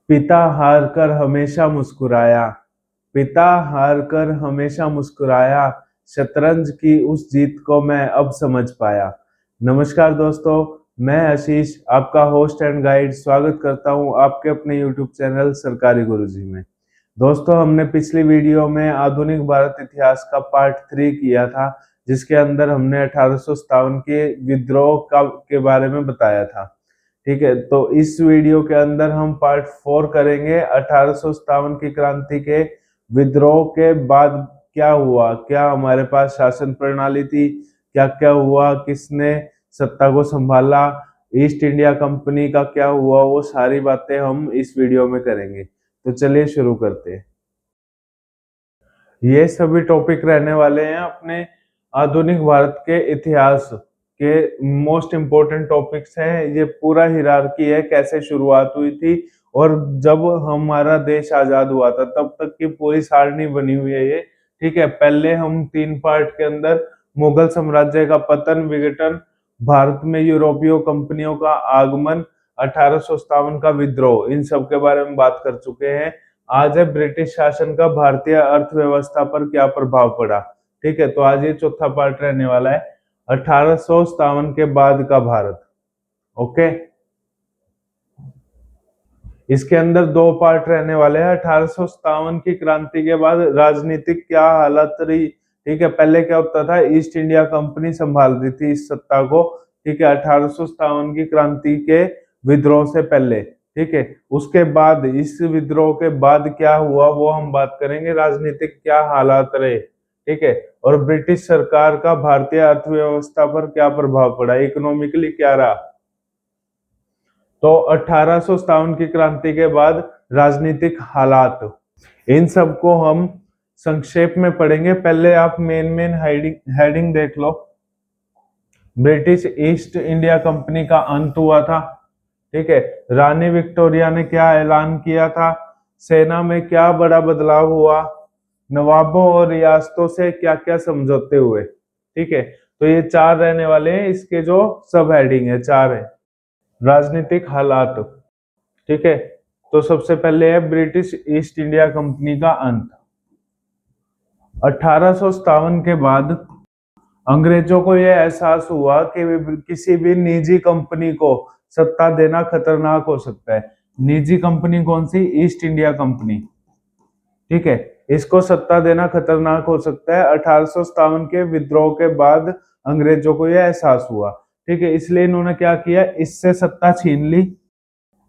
पिता हार कर हमेशा मुस्कुराया, पिता हार कर हमेशा मुस्कुराया, शतरंज की उस जीत को मैं अब समझ पाया। नमस्कार दोस्तों, मैं आशीष आपका होस्ट एंड गाइड स्वागत करता हूं आपके अपने यूट्यूब चैनल सरकारी गुरुजी में। दोस्तों, हमने पिछली वीडियो में आधुनिक भारत इतिहास का पार्ट 3 किया था, जिसके अंदर हमने 1857 के विद्रोह के बारे में बताया था। ठीक है, तो इस वीडियो के अंदर हम पार्ट 4 करेंगे 1857 की क्रांति के विद्रोह के बाद क्या हुआ, क्या हमारे पास शासन प्रणाली थी, क्या क्या हुआ, किसने सत्ता को संभाला, ईस्ट इंडिया कंपनी का क्या हुआ, वो सारी बातें हम इस वीडियो में करेंगे। तो चलिए शुरू करते हैं। ये सभी टॉपिक रहने वाले हैं अपने आधुनिक भारत के इतिहास के मोस्ट इम्पोर्टेंट टॉपिक्स हैं। ये पूरा हिरार्की है, कैसे शुरुआत हुई थी और जब हमारा देश आजाद हुआ था तब तक की पूरी सारणी बनी हुई है ये। ठीक है, पहले हम 3 पार्ट के अंदर मुगल साम्राज्य का पतन, विघटन, भारत में यूरोपीय कंपनियों का आगमन, 1857 का विद्रोह, इन सब के बारे में बात कर चुके हैं। आज है ब्रिटिश शासन का भारतीय अर्थव्यवस्था पर क्या प्रभाव पड़ा। ठीक है, तो आज ये चौथा पार्ट रहने वाला है, 1857 के बाद का भारत। ओके, इसके अंदर 2 पार्ट रहने वाले हैं। 1857 की क्रांति के बाद राजनीतिक क्या हालत रही। ठीक है, पहले क्या होता था, ईस्ट इंडिया कंपनी संभाल रही थी इस सत्ता को। ठीक है, 1857 की क्रांति के विद्रोह से पहले। ठीक है, उसके बाद इस विद्रोह के बाद क्या हुआ वो हम बात करेंगे, राजनीतिक क्या हालात रहे। ठीक है, और ब्रिटिश सरकार का भारतीय अर्थव्यवस्था पर क्या प्रभाव पड़ा, इकोनॉमिकली क्या रहा। तो 1857 की क्रांति के बाद राजनीतिक हालात, इन सब को हम संक्षेप में पढ़ेंगे। पहले आप मेन हेडिंग देख लो। ब्रिटिश ईस्ट इंडिया कंपनी का अंत हुआ था। ठीक है, रानी विक्टोरिया ने क्या ऐलान किया था, सेना में क्या बड़ा बदलाव हुआ, नवाबों और रियासतों से क्या क्या समझौते हुए। ठीक है, तो ये 4 रहने वाले हैं, इसके जो सब हेडिंग है 4 है। राजनीतिक हालात, ठीक है, तो सबसे पहले है ब्रिटिश ईस्ट इंडिया कंपनी का अंत। 1857 के बाद अंग्रेजों को यह एहसास हुआ कि किसी भी निजी कंपनी को सत्ता देना खतरनाक हो सकता है। निजी कंपनी कौन सी, ईस्ट इंडिया कंपनी। ठीक है, इसको सत्ता देना खतरनाक हो सकता है। 1857 के विद्रोह के बाद अंग्रेजों को यह एहसास हुआ। ठीक है, इसलिए इन्होंने क्या किया, इससे सत्ता छीन ली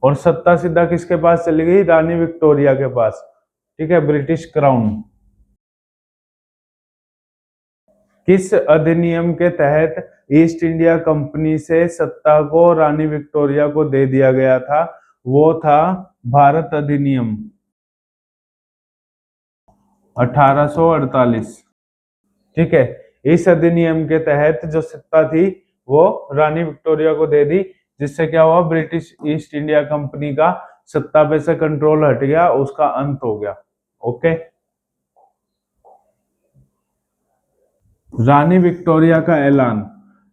और सत्ता सीधा किसके पास चली गई, रानी विक्टोरिया के पास। ठीक है, ब्रिटिश क्राउन। किस अधिनियम के तहत ईस्ट इंडिया कंपनी से सत्ता को रानी विक्टोरिया को दे दिया गया था, वो था भारत अधिनियम 1848। ठीक है, इस अधिनियम के तहत जो सत्ता थी वो रानी विक्टोरिया को दे दी, जिससे क्या हुआ, ब्रिटिश ईस्ट इंडिया कंपनी का सत्ता पे से कंट्रोल हट गया, उसका अंत हो गया। ओके, रानी विक्टोरिया का ऐलान।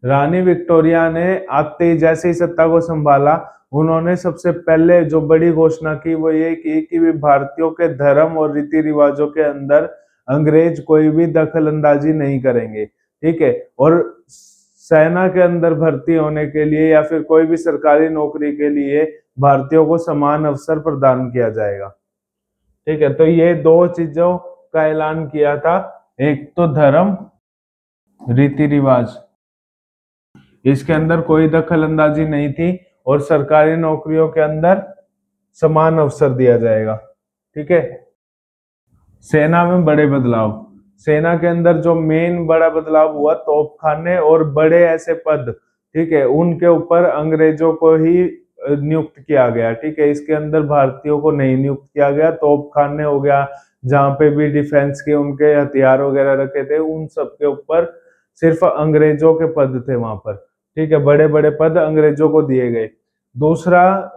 रानी विक्टोरिया ने आते ही जैसे ही सत्ता को संभाला, उन्होंने सबसे पहले जो बड़ी घोषणा की वो ये की कि वे भारतीयों के धर्म और रीति रिवाजों के अंदर अंग्रेज कोई भी दखल अंदाजी नहीं करेंगे। ठीक है, और सेना के अंदर भर्ती होने के लिए या फिर कोई भी सरकारी नौकरी के लिए भारतीयों को समान अवसर प्रदान किया जाएगा। ठीक है, तो ये 2 चीजों का ऐलान किया था, एक तो धर्म, रीति रिवाज, इसके अंदर कोई दखल अंदाजी नहीं थी, और सरकारी नौकरियों के अंदर समान अवसर दिया जाएगा। ठीक है, सेना में बड़े बदलाव। सेना के अंदर जो मेन बड़ा बदलाव हुआ, तोपखाने और बड़े ऐसे पद, ठीक है, उनके ऊपर अंग्रेजों को ही नियुक्त किया गया। ठीक है, इसके अंदर भारतीयों को नहीं नियुक्त किया गया। तोपखाने हो गया, जहां पे भी डिफेंस के उनके हथियार वगैरह रखे थे, उन सब के ऊपर सिर्फ अंग्रेजों के पद थे वहां पर। ठीक है, बड़े बड़े पद अंग्रेजों को दिए गए। दूसरा,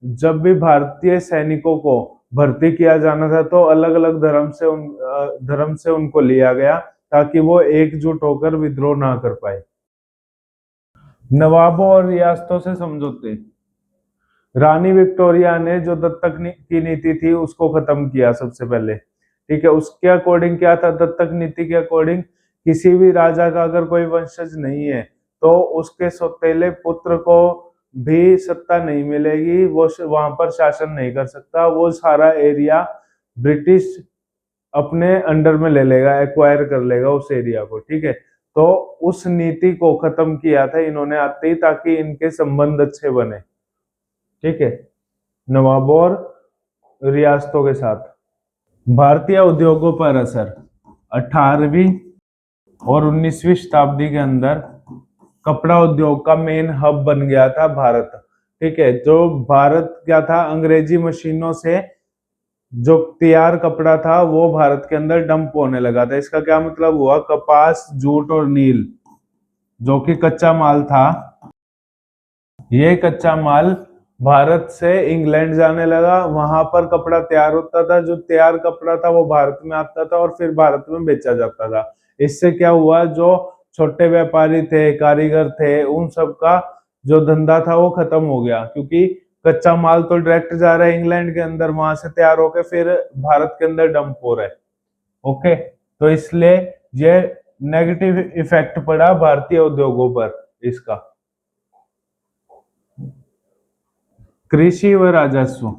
जब भी भारतीय सैनिकों को भर्ती किया जाना था तो अलग अलग धर्म से उनको लिया गया, ताकि वो एकजुट होकर विद्रोह ना कर पाए। नवाबों और रियासतों से समझौते। रानी विक्टोरिया ने जो दत्तक की नीति थी उसको खत्म किया सबसे पहले। ठीक है, उसके अकॉर्डिंग क्या था, दत्तक नीति के अकॉर्डिंग किसी भी राजा का अगर कोई वंशज नहीं है तो उसके सौतेले पुत्र को भी सत्ता नहीं मिलेगी, वो वहां पर शासन नहीं कर सकता, वो सारा एरिया ब्रिटिश अपने अंडर में ले लेगा, एक्वायर कर लेगा उस एरिया को। ठीक है, तो उस नीति को खत्म किया था इन्होंने आते ही, ताकि इनके संबंध अच्छे बने। ठीक है, नवाबों और रियासतों के साथ। भारतीय उद्योगों पर असर। 18वीं और 19वीं शताब्दी के अंदर कपड़ा उद्योग का मेन हब बन गया था भारत। ठीक है, जो भारत क्या था, अंग्रेजी मशीनों से जो तैयार कपड़ा था वो भारत के अंदर डंप होने लगा था। इसका क्या मतलब हुआ, कपास, जूट और नील जो कि कच्चा माल था, ये कच्चा माल भारत से इंग्लैंड जाने लगा, वहां पर कपड़ा तैयार होता था, जो तैयार कपड़ा था वो भारत में आता था और फिर भारत में बेचा जाता था। इससे क्या हुआ, जो छोटे व्यापारी थे, कारीगर थे, उन सब का जो धंधा था वो खत्म हो गया, क्योंकि कच्चा माल तो डायरेक्ट जा रहा है इंग्लैंड के अंदर, वहां से तैयार होकर फिर भारत के अंदर डंप हो रहा है। ओके, तो इसलिए ये नेगेटिव इफेक्ट पड़ा भारतीय उद्योगों पर इसका। कृषि व राजस्व।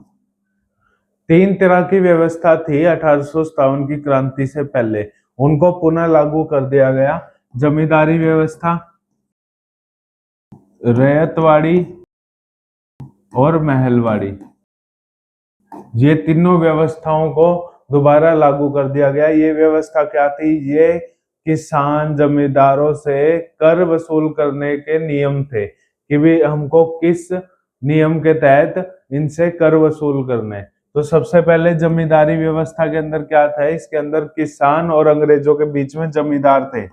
3 तरह की व्यवस्था थी 1857 की क्रांति से पहले, उनको पुनः लागू कर दिया गया। जमींदारी व्यवस्था, रैयतवाड़ी और महलवाड़ी, ये तीनों व्यवस्थाओं को दोबारा लागू कर दिया गया। ये व्यवस्था क्या थी, ये किसान जमींदारों से कर वसूल करने के नियम थे कि भी हमको किस नियम के तहत इनसे कर वसूल करने। तो सबसे पहले जमींदारी व्यवस्था के अंदर क्या था, इसके अंदर किसान और अंग्रेजों के बीच में जमींदार थे।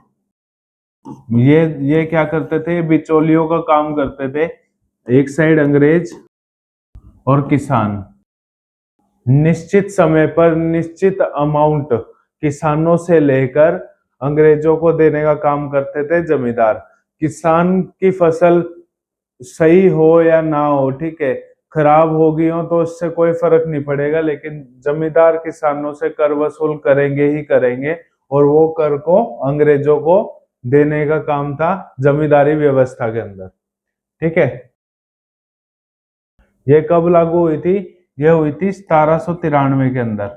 ये क्या करते थे, बिचौलियों का काम करते थे, एक साइड अंग्रेज और किसान। निश्चित समय पर निश्चित अमाउंट किसानों से लेकर अंग्रेजों को देने का काम करते थे जमींदार। किसान की फसल सही हो या ना हो, ठीक है, खराब होगी हो तो उससे कोई फर्क नहीं पड़ेगा, लेकिन जमींदार किसानों से कर वसूल करेंगे ही करेंगे, और वो कर को अंग्रेजों को देने का काम था जमींदारी व्यवस्था के अंदर। ठीक है, ये कब लागू हुई थी, यह हुई थी 1793 के अंदर।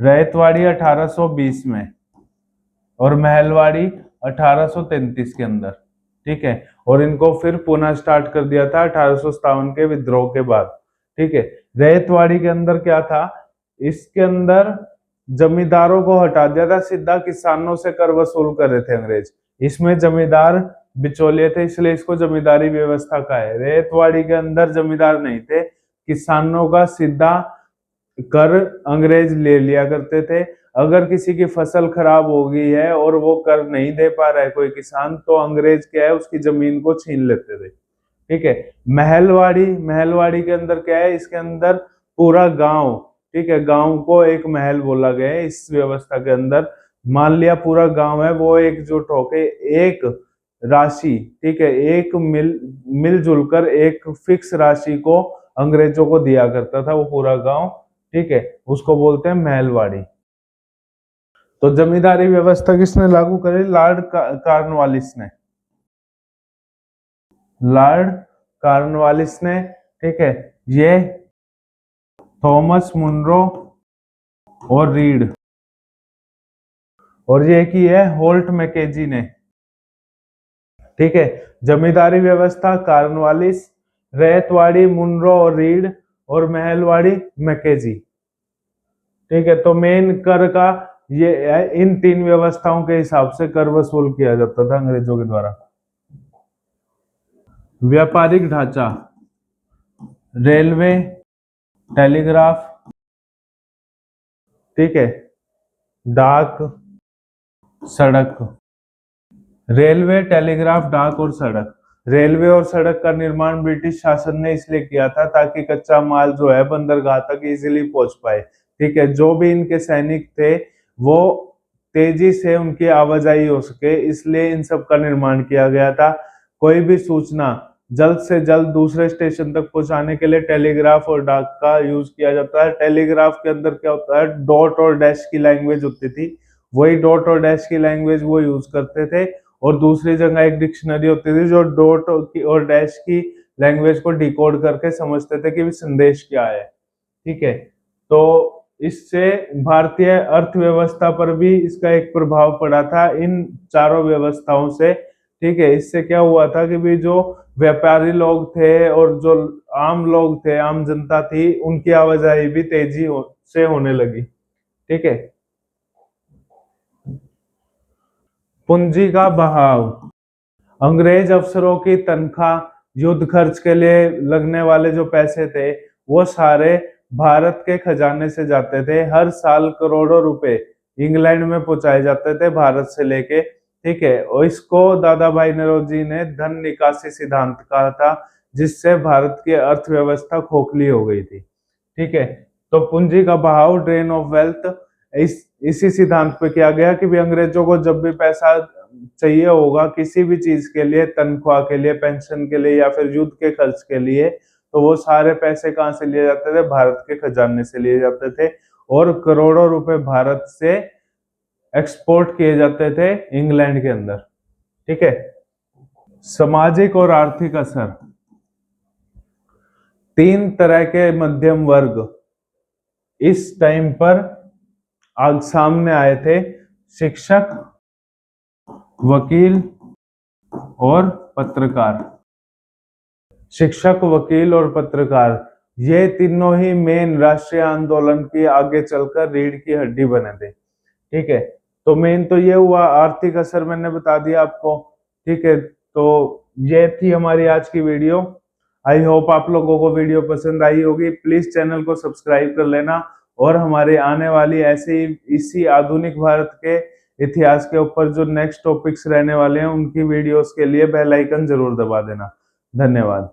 रैयतवाड़ी 1820 में और महलवाड़ी 1833 के अंदर। ठीक है, और इनको फिर पुनः स्टार्ट कर दिया था 1857 के विद्रोह के बाद। ठीक है, रैयतवाड़ी के अंदर क्या था, इसके अंदर जमींदारों को हटा दिया था, सीधा किसानों से कर वसूल कर रहे थे अंग्रेज। इसमें जमींदार बिचौलिए थे, इसलिए इसको जमींदारी व्यवस्था का है। रैयतवाड़ी के अंदर जमींदार नहीं थे, किसानों का सीधा कर अंग्रेज ले लिया करते थे। अगर किसी की फसल खराब हो गई है और वो कर नहीं दे पा रहा है कोई किसान, तो अंग्रेज क्या है, उसकी जमीन को छीन लेते थे। ठीक है, महलवाड़ी, महलवाड़ी के अंदर क्या है, इसके अंदर पूरा गांव, ठीक है, गांव को एक महल बोला गया है इस व्यवस्था के अंदर। मान लिया पूरा गांव है, वो एकजुट होके एक राशि, ठीक है, एक मिलजुल कर एक फिक्स राशि को अंग्रेजों को दिया करता था वो पूरा गांव। ठीक है, उसको बोलते हैं महलवाड़ी। तो जमींदारी व्यवस्था किसने लागू करी, लॉर्ड कॉर्नवालिस ने। लॉर्ड कॉर्नवालिस ने, ठीक है, ये थॉमस मुनरो और रीड, और ये की है होल्ट मैकेजी ने। ठीक है, जमींदारी व्यवस्था कॉर्नवालिस, रैयतवाड़ी मुनरो और रीड, और महलवाड़ी मैकेजी। ठीक है, तो मेन कर का ये इन 3 व्यवस्थाओं के हिसाब से कर वसूल किया जाता था अंग्रेजों के द्वारा। व्यापारिक ढांचा, रेलवे, टेलीग्राफ, ठीक है, डाक, सड़क। रेलवे, टेलीग्राफ, डाक और सड़क। रेलवे और सड़क का निर्माण ब्रिटिश शासन ने इसलिए किया था ताकि कच्चा माल जो है बंदरगाह तक इजीली पहुंच पाए। ठीक है, जो भी इनके सैनिक थे वो तेजी से उनकी आवाजाही हो सके, इसलिए इन सब का निर्माण किया गया था। कोई भी सूचना जल्द से जल्द दूसरे स्टेशन तक पहुंचाने के लिए टेलीग्राफ और डाक का यूज किया जाता है। टेलीग्राफ के अंदर क्या होता है, डॉट और डैश की लैंग्वेज होती थी, वही डॉट और डैश की लैंग्वेज वो यूज करते थे। और दूसरी जगह एक डिक्शनरी होती थी जो डॉट और डैश की लैंग्वेज को डिकोड करके समझते थे कि संदेश क्या है। ठीक है, तो इससे भारतीय अर्थव्यवस्था पर भी इसका एक प्रभाव पड़ा था इन चारों व्यवस्थाओं से। ठीक है, इससे क्या हुआ था कि भी जो व्यापारी लोग थे और जो आम लोग थे, आम जनता थी, उनकी आवाजाही भी से होने लगी। ठीक है, पूंजी का बहाव। अंग्रेज अफसरों की तनख्वाह, युद्ध खर्च के लिए लगने वाले जो पैसे थे, वो सारे भारत के खजाने से जाते थे। हर साल करोड़ों रुपए इंग्लैंड में पहुंचाए जाते थे भारत से लेके। ठीक है, और इसको दादा भाई नौरोजी ने धन निकासी सिद्धांत कहा था, जिससे भारत की अर्थव्यवस्था खोखली हो गई थी। ठीक है, तो पूंजी का बहाव, ड्रेन ऑफ वेल्थ, इसी सिद्धांत पे किया गया कि भी अंग्रेजों को जब भी पैसा चाहिए होगा किसी भी चीज के लिए, तनख्वाह के लिए, पेंशन के लिए या फिर युद्ध के खर्च के लिए, तो वो सारे पैसे कहाँ से लिए जाते थे, भारत के खजाने से लिए जाते थे। और करोड़ों रुपए भारत से एक्सपोर्ट किए जाते थे इंग्लैंड के अंदर। ठीक है, सामाजिक और आर्थिक असर। तीन तरह के मध्यम वर्ग इस टाइम पर आज सामने आए थे, शिक्षक, वकील और पत्रकार। शिक्षक, वकील और पत्रकार, ये तीनों ही मेन राष्ट्रीय आंदोलन की आगे चलकर रीढ़ की हड्डी बने थे। ठीक है, तो मेन तो ये हुआ, आर्थिक असर मैंने बता दिया आपको। ठीक है, तो ये थी हमारी आज की वीडियो। आई होप आप लोगों को वीडियो पसंद आई होगी। प्लीज चैनल को सब्सक्राइब कर लेना और हमारे आने वाली ऐसे ही इसी आधुनिक भारत के इतिहास के ऊपर जो नेक्स्ट टॉपिक्स रहने वाले हैं उनकी वीडियोस के लिए बेल आइकन जरूर दबा देना। धन्यवाद।